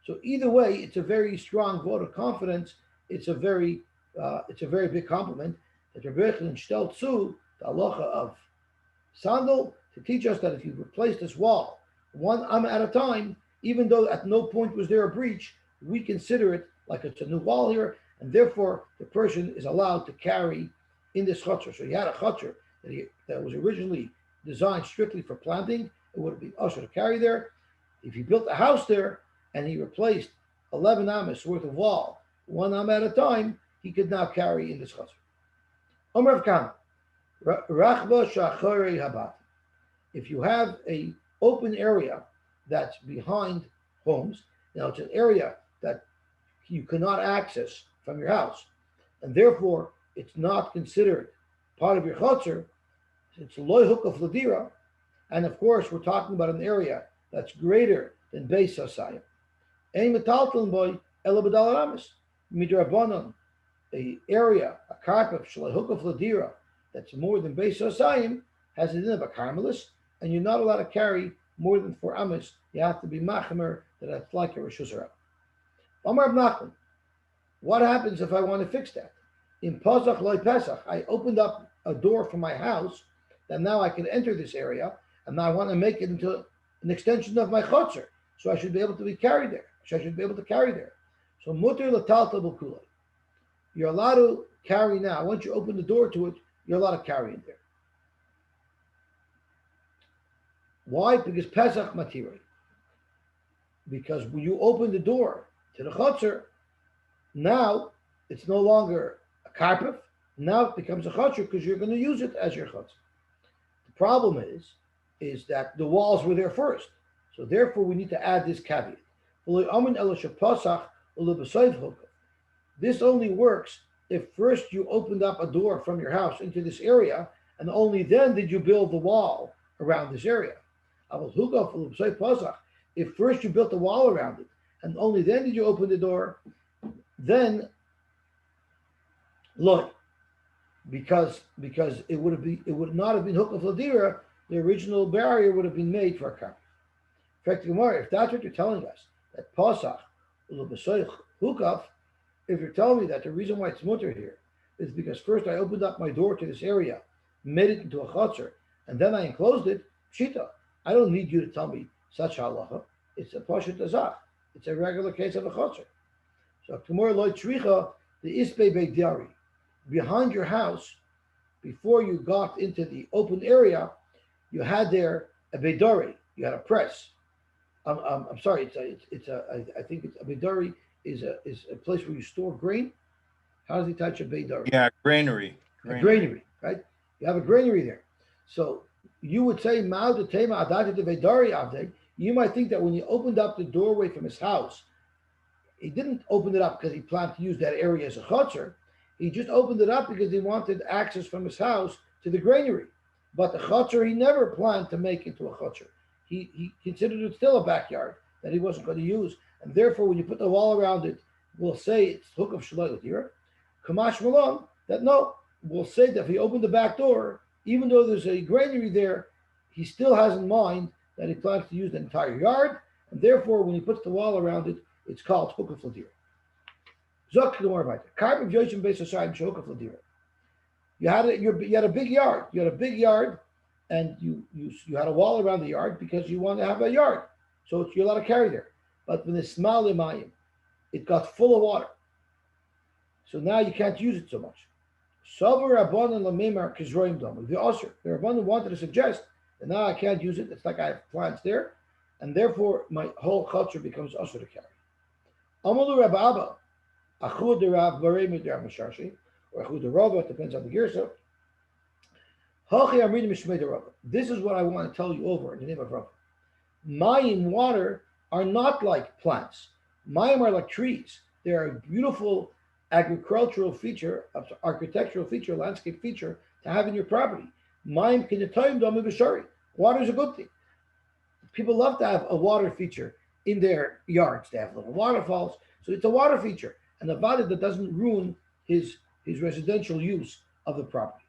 So either way, it's a very strong vote of confidence. It's a very big compliment that Rabbi Yochanan stellt zu the halacha of sandal to teach us that if you replace this wall one am at a time, even though at no point was there a breach, we consider it like it's a new wall here, and therefore the person is allowed to carry in this chutzner. So he had a chutzner that was originally designed strictly for planting. It would be usher to carry there. If he built a house there and he replaced 11 amas worth of wall, one am at a time, he could now carry in this chutzner. Omer Khan, Rachba Shachore Habat. If you have a open area that's behind homes, now it's an area that you cannot access from your house, and therefore it's not considered part of your chutzner. It's loy hook of ladira, and of course we're talking about an area that's greater than Beis Hasayim. Ein metaltalin boy elabadal ramis midrabanon, a area, a carpet shaloi hook of ladira that's more than Beis Hasayim has a din of a carmelis, and you're not allowed to carry more than 4 amas. You have to be machamer that it's like a reshus harab. Amar Nachman, what happens if I want to fix that? In Pesach loy Pesach, I opened up a door from my house that now I can enter this area, and now I want to make it into an extension of my chotzer. So I should be able to be carried there. So I should be able to carry there. So mutter latalta b'kulei. You're allowed to carry now. Once you open the door to it, you're allowed to carry in there. Why? Because Pesach matiri. Because when you open the door to the chotzer, now it's no longer a carpet. Now it becomes a chotzer because you're going to use it as your chotzer. The problem is that the walls were there first. So therefore, we need to add this caveat. This only works if first you opened up a door from your house into this area, and only then did you build the wall around this area. If first you built the wall around it, and only then did you open the door, then look, because it would not have been hukaf ladira, the original barrier would have been made for a carpet. In fact, if that's what you're telling us, that pasach hukaf, if you're telling me that the reason why it's mutter here is because first I opened up my door to this area, made it into a chutzner, and then I enclosed it, pshita. I don't need you to tell me such halacha. It's a pashut azach. It's a regular case of a chutzner. So tomorrow loy tzricha the ispe beidari, behind your house, before you got into the open area, you had there a beidari. You had a press. I'm sorry. I think it's a beidari is a place where you store grain. How does he touch a beidari? Yeah, granary. A granary, right? You have a granary there. So you would say, Mao de Tema Adati de Vedari Avde. You might think that when he opened up the doorway from his house, he didn't open it up because he planned to use that area as a chutzner. He just opened it up because he wanted access from his house to the granary. But the chutzner, he never planned to make into a chutzner. He considered it still a backyard that he wasn't going to use. And therefore, when you put the wall around it, we'll say it's hook of shalot here. Kamash Malon, that no, we'll say that if he opened the back door, even though there's a granary there, he still has in mind that he plans to use the entire yard. And therefore, when he puts the wall around it, it's called hook of ladira. Zok more about it. Carpet Yoshim Beis Hashem hook of ladira. You had a big yard. You had a big yard, and you had a wall around the yard because you want to have a yard. So you're allowed to carry there. But when it's small mayim, it got full of water. So now you can't use it so much. Savar Rabban and Lamemar Kizroim Dom. The Osir, the Rabban wanted to suggest that now I can't use it. It's like I have plants there, and therefore my whole culture becomes Osir to carry. Amalu Rabba Abba, Achud the Rav Barei Midrav Masharshi, or Achud the Rava, it depends on the Girsa. Hachi Amrid Mishmei the Rava. This is what I want to tell you over in the name of Rava. Mayim, water, are not like plants. Mayim are like trees. They are a beautiful agricultural feature, architectural feature, landscape feature to have in your property. Mayim kinetayim dami b'shari. Water is a good thing. People love to have a water feature in their yards. They have little waterfalls, so it's a water feature, and a vada that doesn't ruin his residential use of the property.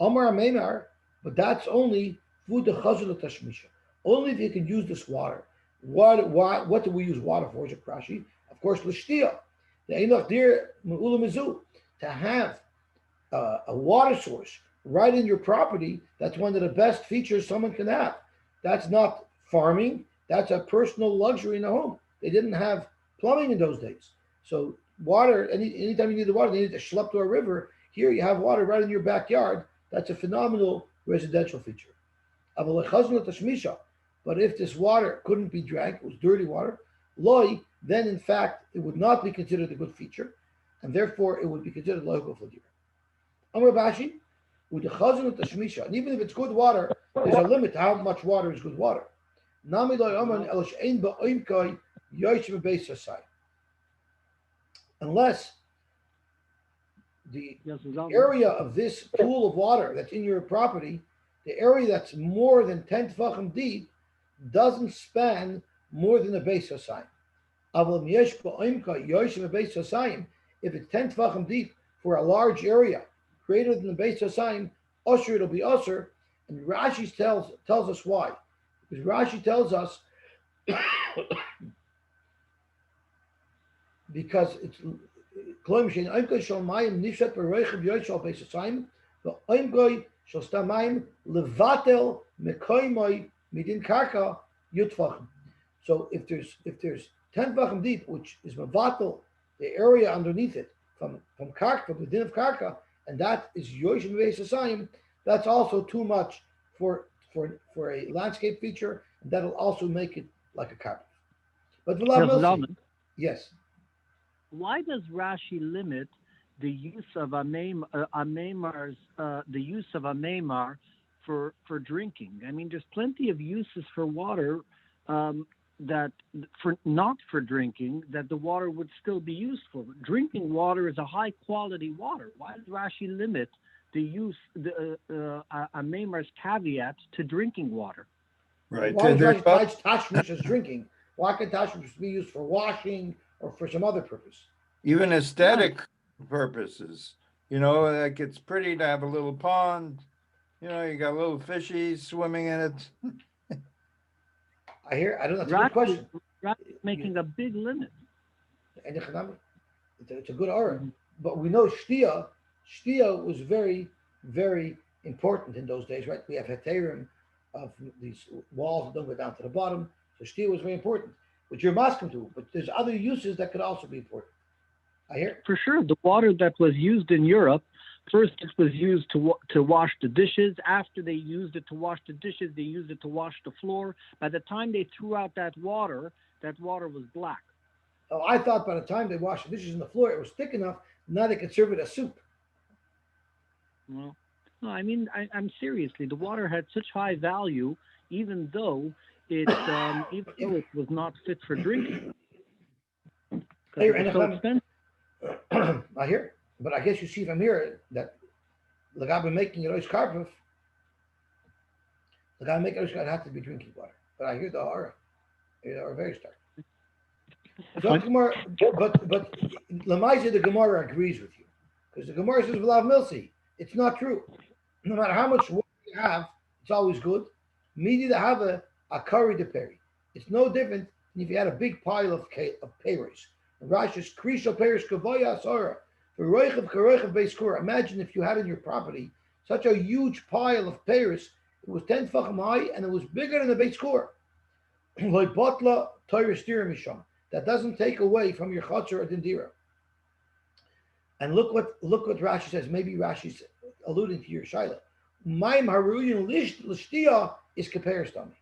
Omar Amemar, but that's only food the chazul tashmisha. Only if you can use this water. What do we use water for? Is it Rashi? Of course, l'shtia. The enoch deer me'ula to have a water source right in your property. That's one of the best features someone can have. That's not farming. That's a personal luxury in the home. They didn't have plumbing in those days, so water. Anytime you need the water, they need to schlep to a river. Here you have water right in your backyard. That's a phenomenal residential feature. But if this water couldn't be drank, it was dirty water, loy, then in fact it would not be considered a good feature, and therefore it would be considered local for Amar Bashi, with the chazon of tashmisha, and even if it's good water, there's a limit to how much water is good water. Nami loy aman el she'ein ba'oimkai yoshim beis hasai. Unless the area of this pool of water that's in your property, the area that's more than 10 tefachim deep, doesn't span more than a beis hasayim. If it's 10 tefachim deep for a large area, greater than the beis hasayim, usher it'll be usher. And Rashi tells us why. Because Rashi tells us because it's Oimgoi shall stamaim levatel mekoimoi midin karka yutvachim. So if there's 10 vachim deep, which is mevatel, the area underneath it from karka, from the din of karka, and that is yoshim veisasayim, that's also too much for a landscape feature, and that'll also make it like a carpet. But v'lav milsi, Ravman, yes. why does Rashi limit the use of the use of a memar for drinking? I mean, there's plenty of uses for water that for not for drinking that the water would still be used for. Drinking water is a high quality water. Why does Rashi limit the use a memar's caveat to drinking water? Right. Why is There's Rashi tied tashmish as drinking? Why can tashmish be used for washing or for some other purpose? even Right. aesthetic purposes. Like it's pretty to have a little pond. You got little fishies swimming in it. I don't know. That's a good Rashi, question. Rashi is making a big limit. And it's a good aura. Mm-hmm. But we know shtia was very, very important in those days, right? We have heterim of these walls that don't go down to the bottom. So shtia was very important, which you're masking to. But there's other uses that could also be important. I hear. For sure, the water that was used in Europe, first it was used to wash the dishes. After they used it to wash the dishes, they used it to wash the floor. By the time they threw out that water was black. Oh, I thought by the time they washed the dishes on the floor, it was thick enough. Now they could serve it as soup. Well, no, I mean, I'm seriously, the water had such high value, even though it was not fit for drinking because Hey, it was so expensive. I hear. But I guess you see from here that the guy been making Rosh Karpov, the guy making Rosh Karpov has to be drinking water. But I hear the aura. They are very stark. So Gemara, but Lamaisa the Gemara agrees with you because the Gemara says V'lav Milsi. It's not true. No matter how much water you have, it's always good. Media to have a curry to peri. It's no different than if you had a big pile of payers. Rashi's krisha payers kavaya asara. For roichav karoichav beiskur. Imagine if you had in your property such a huge pile of payers. It was 10 facham high and it was bigger than the beiskur. Like botla toyer misham. That doesn't take away from your chatzor or dindira. And look what Rashi says. Maybe Rashi's alluding to your shaila. Maim haruyin lishtia is kaperistami.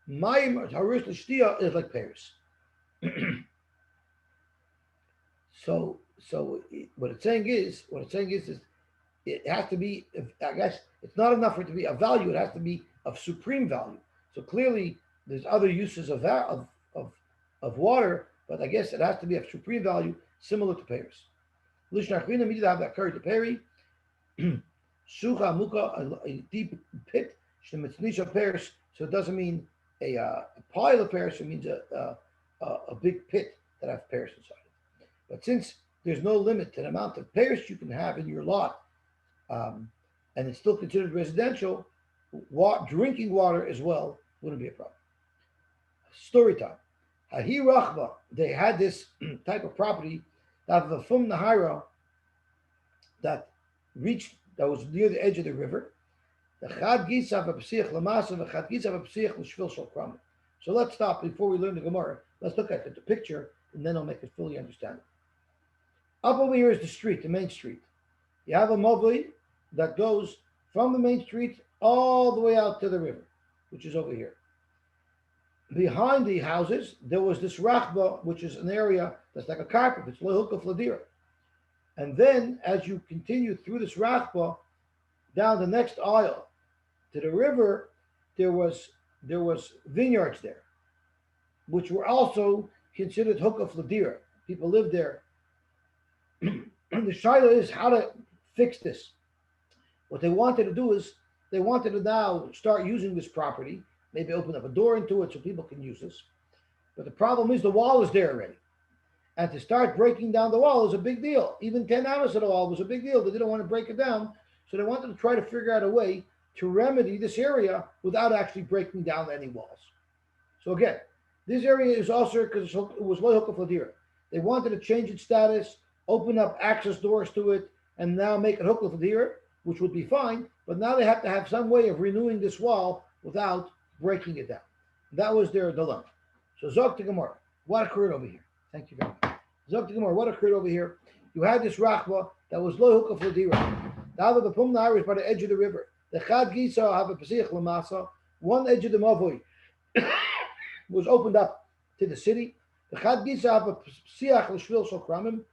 Maim harus lishtia is like Paris. So what it's saying is it has to be. I guess it's not enough for it to be of value. It has to be of supreme value. So clearly, there's other uses of water, but I guess it has to be of supreme value, similar to Paris. Lishnachvina needed to have that curry to Peri. Sucha muka, a deep pit. Shemitznisha Paris. So it doesn't mean a pile of Paris. It means a big pit that has Paris inside it. But since there's no limit to the amount of Paris you can have in your lot, and it's still considered residential, drinking water as well wouldn't be a problem. Story time. Hahi Rachba, they had this type of property that the Fum Nahira that was near the edge of the river. The Chad Gisav Psiach Lamasa, the Chad Gisav Psiach Lishvil Shal Kram. So let's stop before we learn the Gemara. Let's look at the picture and then I'll make it fully understandable. Up over here is the street, the main street. You have a mobile that goes from the main street all the way out to the river, which is over here. Behind the houses, there was this rachba, which is an area that's like a carpet. It's lehukah fladira. And then, as you continue through this rachba, down the next aisle to the river, there was vineyards there, which were also considered hukah fladira. People lived there. And the shaila is how to fix this. What they wanted to do is they wanted to now start using this property. Maybe open up a door into it so people can use this. But the problem is the wall is there already. And to start breaking down the wall is a big deal. Even 10 hours of the wall was a big deal. They didn't want to break it down. So they wanted to try to figure out a way to remedy this area without actually breaking down any walls. So again, this area is also because it was low hukah fladira. They wanted to change its status, open up access doors to it, and now make it hukah fladira. which would be fine, but now they have to have some way of renewing this wall without breaking it down. That was their dilemma. So Zog to Gemara, what occurred over here? Thank you very much. Zog to Gemara, what occurred over here? You had this rachba that was low hookah for dira. The other the pumna is by the edge of the river. The chad gisa have a pasich lamasa. One edge of the mavoi was opened up to the city. The chad gisa have a siach l'shvil sokramim.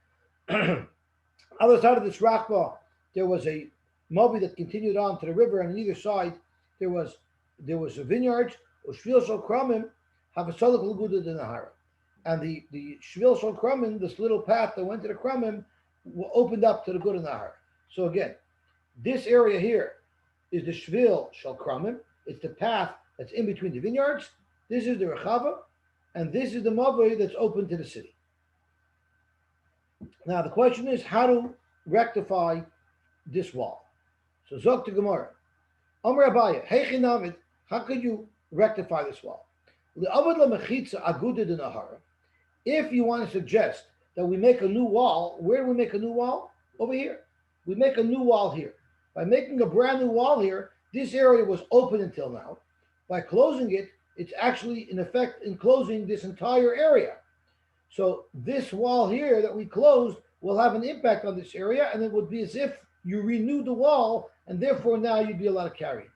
Other side of this rachba, there was a mobi that continued on to the river, and on either side there was a vineyard. Shvil sokramim have a solid luguda de nahara. And the Shvil Shal Kramim, this little path that went to the Kramim, opened up to the Good Nahar. So again, this area here is the Shvil Shal Kramim. It's the path that's in between the vineyards. This is the Rechava, and this is the Mavoi that's open to the city. Now the question is how to rectify this wall. So Zok to Gemara, Amr Abaya, Heichi Navid, how could you rectify this wall? If you want to suggest that we make a new wall, where do we make a new wall? Over here. We make a new wall here. By making a brand new wall here, this area was open until now. By closing it, it's actually in effect enclosing this entire area. So this wall here that we closed will have an impact on this area, and it would be as if you renewed the wall, and therefore now you'd be allowed to carry it.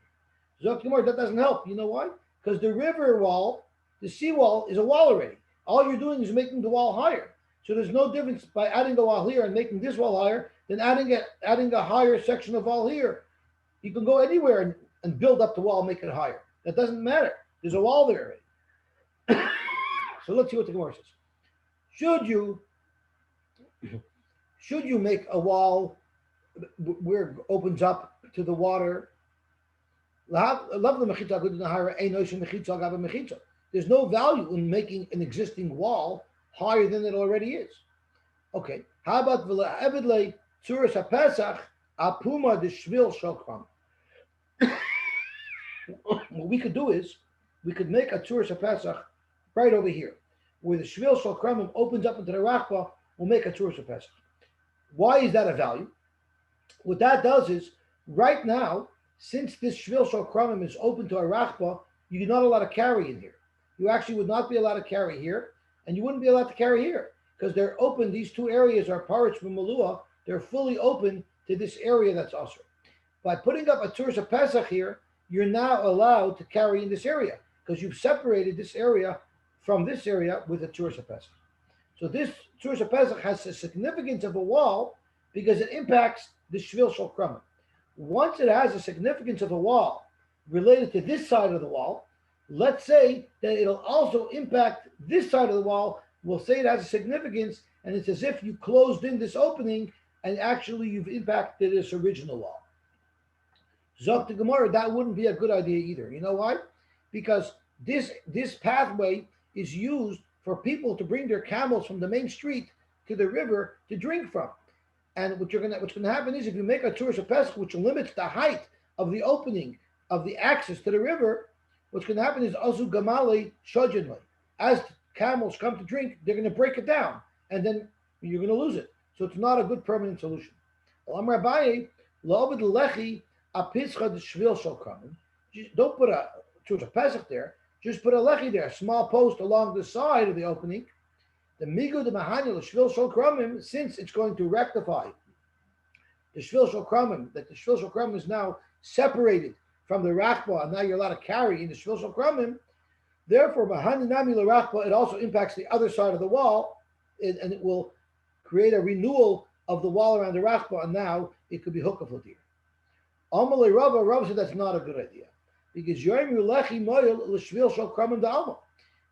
Zok Gemara, that doesn't help. You know why? Because the river wall, the seawall, is a wall already. All you're doing is making the wall higher. So there's no difference by adding a wall here and making this wall higher than adding a higher section of wall here. You can go anywhere and build up the wall, make it higher. That doesn't matter. There's a wall there already. So let's see what the Gemara says. Should you make a wall where it opens up to the water? There's no value in making an existing wall higher than it already is. Okay, how about Evidle Tzuras HaPesach Apuma de Shvil Shokram? What we could do is we could make a Tzuras HaPesach right over here, where the Shvil Shokram opens up into the Rachba. We'll make a Tzuras HaPesach. Why is that a value? What that does is right now, since this Shvil Shokram is open to a Rachba, you're not allowed to carry in here. You actually would not be allowed to carry here, and you wouldn't be allowed to carry here because they're open. These two areas are Parich and Malua. They're fully open to this area that's also. By putting up a Tzuras HaPesach here, you're now allowed to carry in this area because you've separated this area from this area with a Tzuras HaPesach. So this Tzuras HaPesach has the significance of a wall because it impacts the Shvil Shal Kramim. Once it has a significance of a wall related to this side of the wall, let's say that it'll also impact this side of the wall. We'll say it has a significance, and it's as if you closed in this opening, and actually you've impacted this original wall. Zok to Gemara, that wouldn't be a good idea either. You know why? Because this pathway is used for people to bring their camels from the main street to the river to drink from. And what's going to happen is if you make a Tzuras HaPesach, which limits the height of the opening of the access to the river, what's going to happen is Azu Gamali Shojanli. As camels come to drink, they're going to break it down, and then you're going to lose it. So it's not a good permanent solution. Don't put a Tzuras HaPesach there. Just put a lechi there, a small post along the side of the opening. The migu de mahanya l'shvil shel kramim, since it's going to rectify the shvil shel kramim, that the shvil shel kramim is now separated from the rachba, and now you're allowed to carry in the shvil shel kramim. Therefore, mahanya nami l'rachba, it also impacts the other side of the wall, and it will create a renewal of the wall around the rachba, and now it could be hukah flatir. Amalei Rava said that's not a good idea because yoim lechi moyel l'shvil shel kramim da'alma.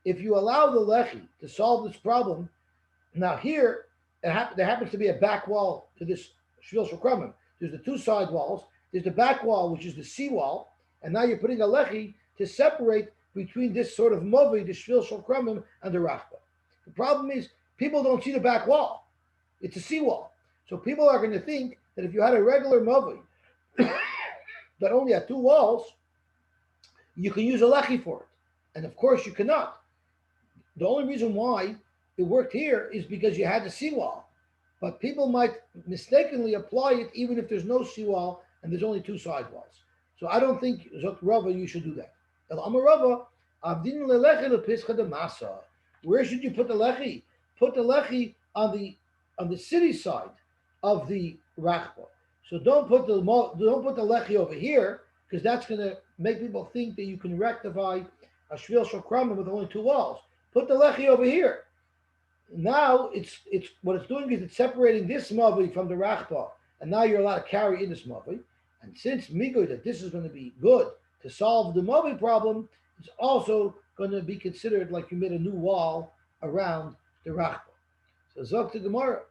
If you allow the lechi to solve this problem, now here there happens to be a back wall to this shvil shel kramim. There's the two side walls. There's the back wall, which is the sea wall, and now you're putting a lechi to separate between this sort of movi, the shvil shel kramim, and the rachba. The problem is people don't see the back wall. It's a sea wall, so people are going to think that if you had a regular movi that only had two walls, you can use a lechi for it, and of course you cannot. The only reason why it worked here is because you had the seawall. But people might mistakenly apply it even if there's no seawall and there's only two side walls. So I don't think Zok Rava you should do that. El Amar Rava, Avdin lelechi lepischa de Masa. Where should you put the lechi? Put the lechi on the city side of the rachba. So don't put the lechi over here, because that's going to make people think that you can rectify a shvil shokrama with only two walls. Put the lechi over here. Now it's what it's doing is it's separating this mavi from the rachba, and now you're allowed to carry in this mavi. And since migo that this is going to be good to solve the mavi problem, it's also going to be considered like you made a new wall around the rachba. So zok to Gemara.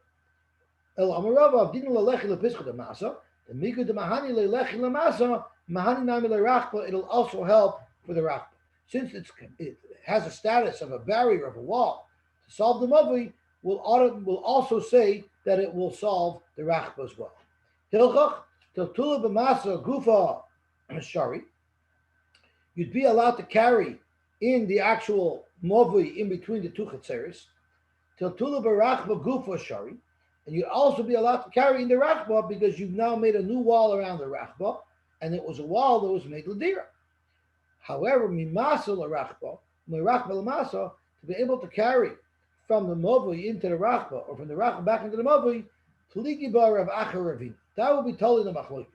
El Amarava didn't lelechi lepischa de Masa. The migo de mahani lelechi lemasa mahani nami lerachba. It'll also help for the rachba. Since it has a status of a barrier of a wall to solve the mavi, will also say that it will solve the rachba as well. Hilchach tiltula b'masa gufa shari. You'd be allowed to carry in the actual mavi in between the two chetzeres. Tiltula b'rachba gufa shari. And you'd also be allowed to carry in the rachba because you've now made a new wall around the rachba, and it was a wall that was made l'dira. However, mimasa l'rachba, m'rachba l'masa, to be able to carry from the mavi into the rachba, or from the rachba back into the mavi, tliki bar of Eruvin. That will be totally the machlokes.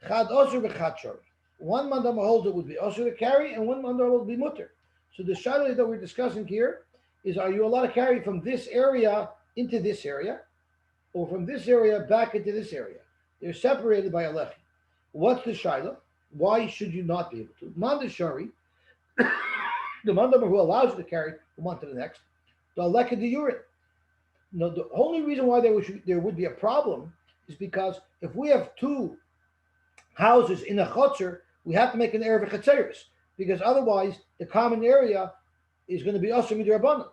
Chad osur v'chad shari. One mandam holds it would be osur to carry, and one mandam will be mutter. So the shaila that we're discussing here is: are you allowed to carry from this area into this area, or from this area back into this area? They're separated by a lechi. What's the shaila? Why should you not be able to? Mandashari, the mandam who allows you to carry from one to the next, the leka de urine. No, the only reason why there would be a problem is because if we have two houses in a chotzer, we have to make an erev chetzeres, because otherwise the common area is going to be asur midrabanan.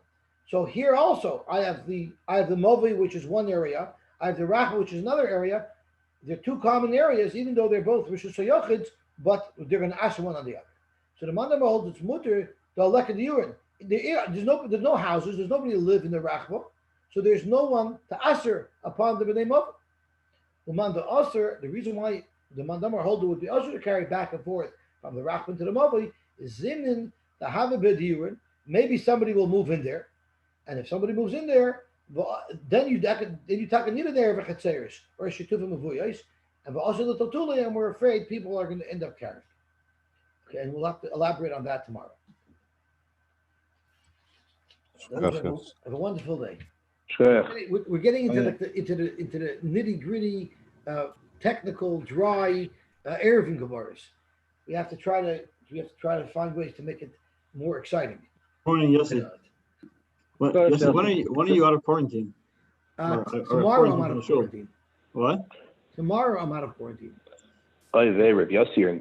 So here also, I have the mavi, which is one area. I have the rachba, which is another area. They're two common areas, even though they're both rishus hayochids, but they're going to asur one on the other. So the mandam holds it's mutter the leka de urine. There's no houses. There's nobody to live in the rachba, so there's no one to asur upon the bnei mavi. The mandam asur. The reason why the mandam holder would be asur to carry back and forth from the rachba to the mavi is zimnin the havabed urine. Maybe somebody will move in there. And if somebody moves in there, then you take a nida there of a chetzeres or a shetuvim avuyos, and also the totuli, and we're afraid people are going to end up carrying. Okay, and we'll have to elaborate on that tomorrow. Have a wonderful day. Sure. We're getting into the nitty gritty, technical, dry Eruvin gemaras. We have to try to find ways to make it more exciting. Morning, Yosy. When are you out of quarantine? Tomorrow I'm out of quarantine. What? Tomorrow I'm out of quarantine. By the way, Rav Yossi, you're in